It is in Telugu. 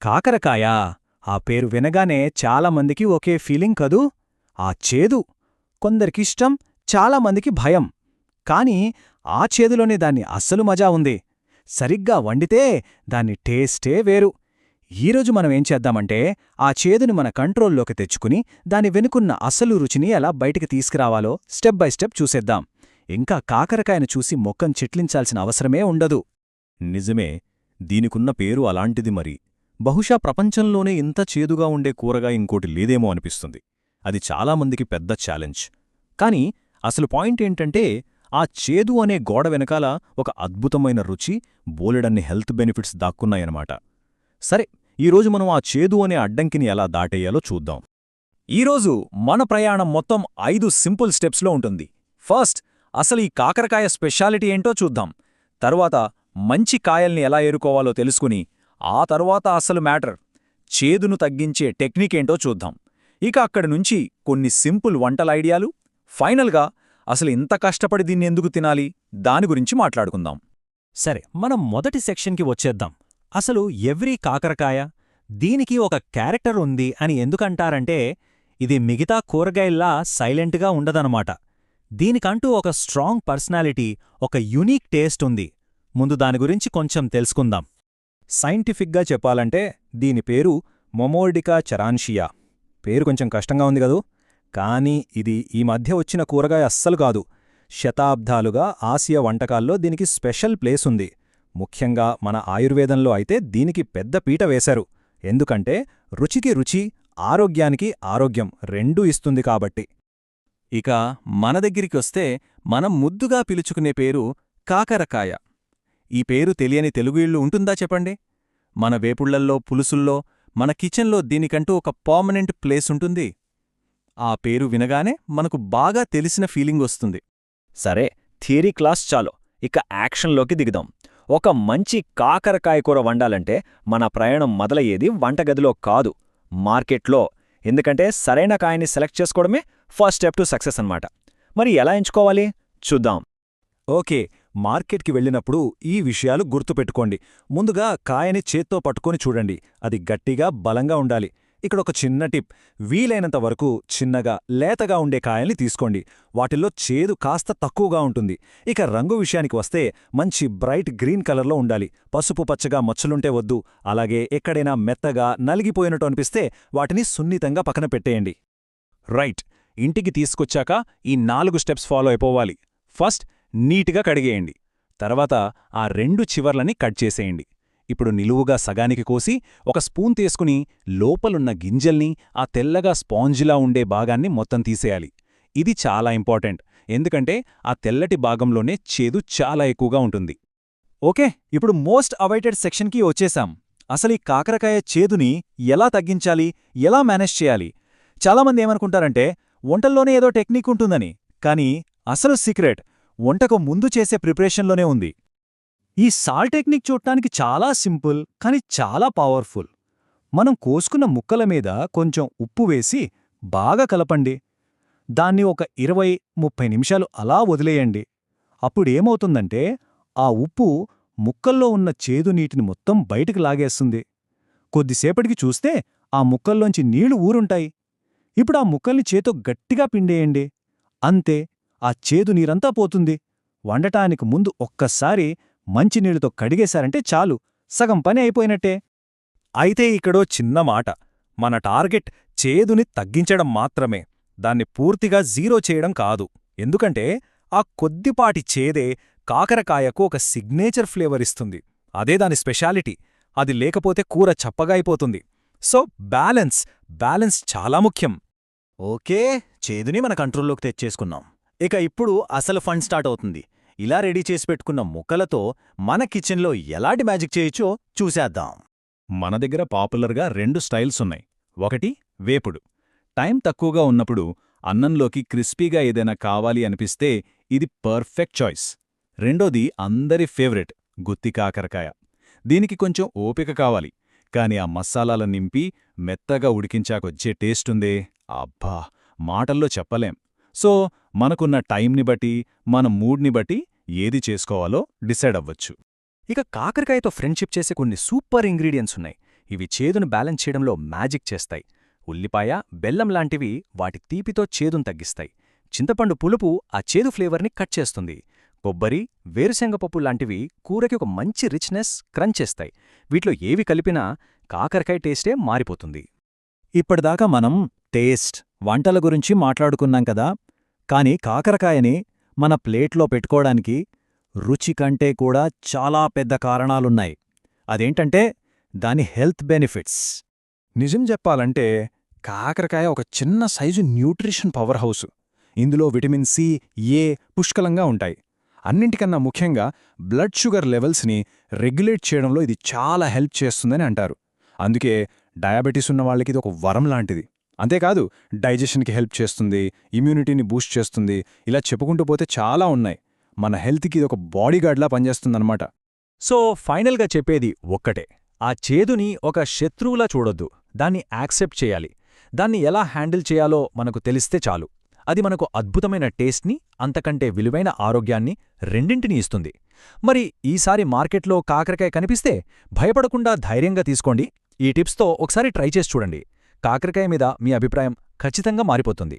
కాకరకాయ ఆ పేరు వినగానే చాలామందికి ఒకే ఫీలింగ్ కదూ. ఆ చేదు కొందరికిష్టం, చాలామందికి భయం. కాని ఆ చేదులోనే దాన్ని అస్సలు మజా ఉంది. సరిగ్గా వండితే దాన్ని టేస్టే వేరు. ఈరోజు మనమేం చేద్దామంటే ఆ చేదుని మన కంట్రోల్లోకి తెచ్చుకుని దాని వెనుకున్న అసలు రుచిని ఎలా బయటికి తీసుకురావాలో స్టెప్ బై స్టెప్ చూసేద్దాం. ఇంకా కాకరకాయను చూసి మొక్కం చిట్లించాల్సిన అవసరమే ఉండదు. నిజమే, దీనికున్న పేరు అలాంటిది మరి. బహుశా ప్రపంచంలోనే ఇంత చేదుగా ఉండే కూరగాయ ఇంకోటి లేదేమో అనిపిస్తుంది. అది చాలామందికి పెద్ద ఛాలెంజ్. కాని అసలు పాయింట్ ఏంటంటే ఆ చేదు అనే గోడ వెనకాల ఒక అద్భుతమైన రుచి, బోలెడన్ని హెల్త్ బెనిఫిట్స్ దాక్కున్నాయన్నమాట. సరే, ఈరోజు మనం ఆ చేదు అనే అడ్డంకిని ఎలా దాటేయాలో చూద్దాం. ఈరోజు మన ప్రయాణం మొత్తం 5 సింపుల్ స్టెప్స్లో ఉంటుంది. ఫస్ట్, అసలు ఈ కాకరకాయ స్పెషాలిటీ ఏంటో చూద్దాం. తరువాత మంచి కాయల్ని ఎలా ఏరుకోవాలో తెలుసుకుని ఆ తరువాత అసలు మ్యాటర్ చేదును తగ్గించే టెక్నిక్ ఏంటో చూద్దాం. ఇక అక్కడి నుంచి కొన్ని సింపుల్ వంటల ఐడియాలు, ఫైనల్గా అసలు ఇంత కష్టపడి దీన్ని ఎందుకు తినాలి దాని గురించి మాట్లాడుకుందాం. సరే, మనం మొదటి సెక్షన్కి వచ్చేద్దాం. అసలు ఎవ్రీ కాకరకాయ, దీనికి ఒక క్యారెక్టర్ ఉంది అని ఎందుకంటారంటే ఇది మిగతా కూరగాయల్లా సైలెంట్గా ఉండదనమాట. దీనికంటూ ఒక స్ట్రాంగ్ పర్సనాలిటీ, ఒక యూనిక్ టేస్ట్ ఉంది. ముందు దాని గురించి కొంచెం తెలుసుకుందాం. సైంటిఫిక్గా చెప్పాలంటే దీని పేరు మొమోర్డికా చెరాన్షియా. పేరు కొంచెం కష్టంగా ఉంది కదూ. కానీ ఇది ఈ మధ్య వచ్చిన కూరగాయ అస్సలు కాదు. శతాబ్దాలుగా ఆసియా వంటకాల్లో దీనికి స్పెషల్ ప్లేసుంది. ముఖ్యంగా మన ఆయుర్వేదంలో అయితే దీనికి పెద్ద పీట వేశారు. ఎందుకంటే రుచికి రుచి, ఆరోగ్యానికి ఆరోగ్యం రెండూ ఇస్తుంది కాబట్టి. ఇక మన దగ్గరికొస్తే మనం ముద్దుగా పిలుచుకునే పేరు కాకరకాయ. ఈ పేరు తెలియని తెలుగు ఇళ్ళు ఉంటుందా చెప్పండి? మన వేపుళ్లల్లో, పులుసుల్లో, మన కిచెన్లో దీనికంటూ ఒక పర్మనెంట్ ప్లేసుంటుంది. ఆ పేరు వినగానే మనకు బాగా తెలిసిన ఫీలింగ్ వస్తుంది. సరే, థియరీ క్లాస్ చాలు, ఇక యాక్షన్లోకి దిగుదాం. ఒక మంచి కాకరకాయ కూర వండాలంటే మన ప్రయాణం మొదలయ్యేది వంటగదిలో కాదు, మార్కెట్లో. ఎందుకంటే సరైన కాయని సెలెక్ట్ చేసుకోవడమే ఫస్ట్ స్టెప్ టు సక్సెస్ అన్నమాట. మరి ఎలా ఎంచుకోవాలి చూద్దాం. ఓకే, మార్కెట్కి వెళ్ళినప్పుడు ఈ విషయాలు గుర్తుపెట్టుకోండి. ముందుగా కాయని చేత్తో పట్టుకొని చూడండి, అది గట్టిగా బలంగా ఉండాలి. ఇక్కడొక చిన్న టిప్, వీలైనంత వరకు చిన్నగా లేతగా ఉండే కాయల్ని తీసుకోండి. వాటిల్లో చేదు కాస్త తక్కువగా ఉంటుంది. ఇక రంగు విషయానికి వస్తే మంచి బ్రైట్ గ్రీన్ కలర్లో ఉండాలి. పసుపు పచ్చగా మచ్చలుంటే వద్దు. అలాగే ఎక్కడైనా మెత్తగా నలిగిపోయినట్టు అనిపిస్తే వాటిని సున్నితంగా పక్కన పెట్టేయండి. రైట్, ఇంటికి తీసుకొచ్చాక ఈ 4 స్టెప్స్ ఫాలో అయిపోవాలి. ఫస్ట్, నీట్గా కడిగేయండి. తర్వాత ఆ 2 చివర్లని కట్ చేసేయండి. ఇప్పుడు నిలువుగా సగానికి కోసి ఒక స్పూన్ తీసుకుని లోపలున్న గింజల్ని, ఆ తెల్లగా స్పాంజిలా ఉండే భాగాన్ని మొత్తం తీసేయాలి. ఇది చాలా ఇంపార్టెంట్, ఎందుకంటే ఆ తెల్లటి భాగంలోనే చేదు చాలా ఎక్కువగా ఉంటుంది. ఓకే, ఇప్పుడు మోస్ట్ అవైటెడ్ సెక్షన్కి వచ్చేశాం. అసలు ఈ కాకరకాయ చేదుని ఎలా తగ్గించాలి, ఎలా మేనేజ్ చేయాలి? చాలామంది ఏమనుకుంటారంటే వంటల్లోనే ఏదో టెక్నిక్ ఉంటుందని. కానీ అసలు సీక్రెట్ వంటకు ముందు చేసే ప్రిపరేషన్లోనే ఉంది. ఈ సాల్ట్ టెక్నిక్ చూడటానికి చాలా సింపుల్, కానీ చాలా పవర్ఫుల్. మనం కోసుకున్న ముక్కల మీద కొంచెం ఉప్పు వేసి బాగా కలపండి. దాన్ని ఒక 20-30 నిమిషాలు అలా వదిలేయండి. అప్పుడేమవుతుందంటే ఆ ఉప్పు ముక్కల్లో ఉన్న చేదు నీటిని మొత్తం బయటికి లాగేస్తుంది. కొద్దిసేపటికి చూస్తే ఆ ముక్కల్లోంచి నీళ్లు ఊరుంటాయి. ఇప్పుడు ఆ ముక్కల్ని చేతో గట్టిగా పిండేయండి. అంతే, ఆ చేదు నీరంతా పోతుంది. వండటానికి ముందు ఒక్కసారి మంచినీళ్లతో కడిగేశారంటే చాలు, సగం పని అయిపోయినట్టే. అయితే ఇక్కడో చిన్న మాట, మన టార్గెట్ చేదుని తగ్గించడం మాత్రమే, దాన్ని పూర్తిగా జీరో చేయడం కాదు. ఎందుకంటే ఆ కొద్దిపాటి చేదే కాకరకాయకు ఒక సిగ్నేచర్ ఫ్లేవర్ ఇస్తుంది. అదే దాని స్పెషాలిటీ. అది లేకపోతే కూర చప్పగా అయిపోతుంది. సో బ్యాలెన్స్ చాలా ముఖ్యం. ఓకే, చేదుని మన కంట్రోల్లోకి తెచ్చేసుకున్నాం. ఇక ఇప్పుడు అసలు ఫన్ స్టార్ట్ అవుతుంది. ఇలా రెడీ చేసి పెట్టుకున్న ముక్కలతో మన కిచెన్లో ఎలాంటి మ్యాజిక్ చేయొచ్చో చూసేద్దాం. మన దగ్గర పాపులర్గా 2 స్టైల్స్ ఉన్నాయి. ఒకటి వేపుడు. టైం తక్కువగా ఉన్నప్పుడు అన్నంలోకి క్రిస్పీగా ఏదైనా కావాలి అనిపిస్తే ఇది పర్ఫెక్ట్ చాయిస్. రెండోది అందరి ఫేవరెట్ గుత్తి కాకరకాయ. దీనికి కొంచెం ఓపిక కావాలి, కాని ఆ మసాలాల నింపి మెత్తగా ఉడికించాకొచ్చే టేస్టుందే, అబ్బా, మాటల్లో చెప్పలేం. సో మనకున్న టైంని బట్టి, మన మూడ్ని బట్టి ఏది చేసుకోవాలో డిసైడ్ అవ్వచ్చు. ఇక కాకరకాయతో ఫ్రెండ్షిప్ చేసే కొన్ని సూపర్ ఇంగ్రీడియంట్స్ ఉన్నాయి. ఇవి చేదును బ్యాలెన్స్ చేయడంలో మ్యాజిక్ చేస్తాయి. ఉల్లిపాయ, బెల్లం లాంటివి వాటి తీపితో చేదును తగ్గిస్తాయి. చింతపండు పులుపు ఆ చేదు ఫ్లేవర్ని కట్ చేస్తుంది. కొబ్బరి, వేరుశెనగపప్పు లాంటివి కూరకి ఒక మంచి రిచ్నెస్, క్రంచ్ చేస్తాయి. వీటిలో ఏవి కలిపినా కాకరకాయ టేస్టే మారిపోతుంది. ఇప్పటిదాకా మనం టేస్ట్, వంటల గురించి మాట్లాడుకున్నాం కదా, కాని కాకరకాయని మన ప్లేట్లో పెట్టుకోవడానికి రుచి కంటే కూడా చాలా పెద్ద కారణాలున్నాయి. అదేంటంటే దాని హెల్త్ బెనిఫిట్స్. నిజం చెప్పాలంటే కాకరకాయ ఒక చిన్న సైజు న్యూట్రిషన్ పవర్ హౌస్. ఇందులో విటమిన్ సి, ఏ పుష్కలంగా ఉంటాయి. అన్నింటికన్నా ముఖ్యంగా బ్లడ్ షుగర్ లెవెల్స్ని రెగ్యులేట్ చేయడంలో ఇది చాలా హెల్ప్ చేస్తుందని అంటారు. అందుకే డయాబెటీస్ ఉన్న వాళ్ళకి ఇది ఒక వరం లాంటిది. అంతేకాదు డైజెషన్కి హెల్ప్ చేస్తుంది, ఇమ్యూనిటీని బూస్ట్ చేస్తుంది. ఇలా చెప్పుకుంటూ పోతే చాలా ఉన్నాయి. మన హెల్త్కి ఇది ఒక బాడీగార్డ్లా పనిచేస్తుందన్నమాట. సో ఫైనల్గా చెప్పేది ఒక్కటే, ఆ చేదుని ఒక శత్రువులా చూడొద్దు, దాన్ని యాక్సెప్ట్ చేయాలి. దాన్ని ఎలా హ్యాండిల్ చేయాలో మనకు తెలిస్తే చాలు. అది మనకు అద్భుతమైన టేస్ట్ని, అంతకంటే విలువైన ఆరోగ్యాన్ని రెండింటినీ ఇస్తుంది. మరి ఈసారి మార్కెట్లో కాకరకాయ కనిపిస్తే భయపడకుండా ధైర్యంగా తీసుకోండి. ఈ టిప్స్తో ఒకసారి ట్రై చేసి చూడండి. కాకరకాయ మీద మీ అభిప్రాయం ఖచ్చితంగా మారిపోతుంది.